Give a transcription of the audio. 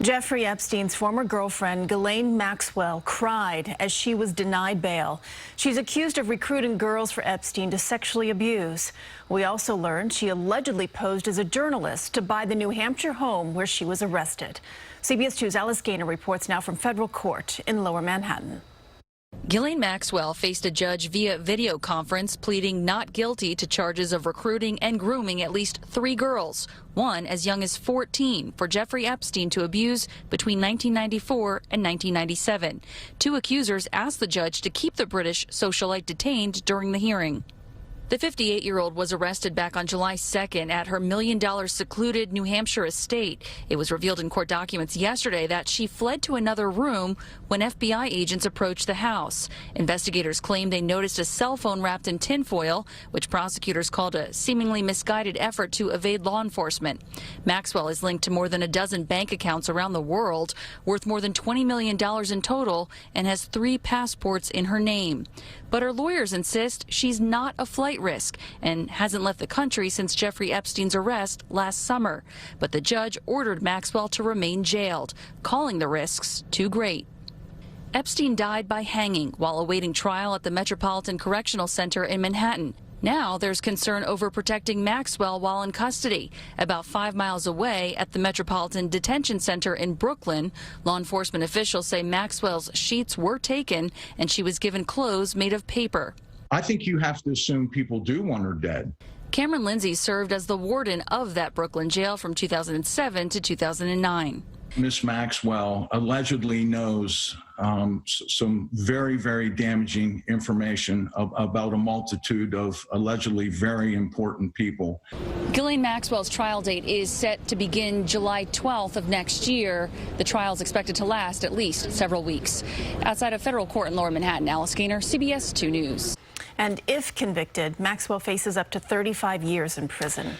Jeffrey Epstein's former girlfriend, Ghislaine Maxwell, cried as she was denied bail. She's accused of recruiting girls for Epstein to sexually abuse. We also learned she allegedly posed as a journalist to buy the New Hampshire home where she was arrested. CBS 2's Alice Gaynor reports now from federal court in Lower Manhattan. Ghislaine Maxwell faced a judge via video conference pleading not guilty to charges of recruiting and grooming at least 3 girls, one as young as 14, for Jeffrey Epstein to abuse between 1994 and 1997. 2 accusers asked the judge to keep the British socialite detained during the hearing. The 58-year-old was arrested back on July 2nd at her $1 million secluded New Hampshire estate. It was revealed in court documents yesterday that she fled to another room when FBI agents approached the house. Investigators claim they noticed a cell phone wrapped in tinfoil, which prosecutors called a seemingly misguided effort to evade law enforcement. Maxwell is linked to more than a dozen bank accounts around the world, worth more than $20 million in total, and has 3 passports in her name. But her lawyers insist she's not a flight risk and hasn't left the country since Jeffrey Epstein's arrest last summer. But the judge ordered Maxwell to remain jailed, calling the risks too great. Epstein died by hanging while awaiting trial at the Metropolitan Correctional Center in Manhattan. Now there's concern over protecting Maxwell while in custody. About 5 miles away at the Metropolitan Detention Center in Brooklyn, law enforcement officials say Maxwell's sheets were taken and she was given clothes made of paper. I think you have to assume people do want her dead. Cameron Lindsay served as the warden of that Brooklyn jail from 2007 to 2009. Miss Maxwell allegedly knows some very, very damaging information about a multitude of allegedly very important people. Ghislaine Maxwell's trial date is set to begin July 12th of next year. The trial is expected to last at least several weeks. Outside of federal court in Lower Manhattan, Alice Gaynor, CBS 2 News. And if convicted, Maxwell faces up to 35 years in prison.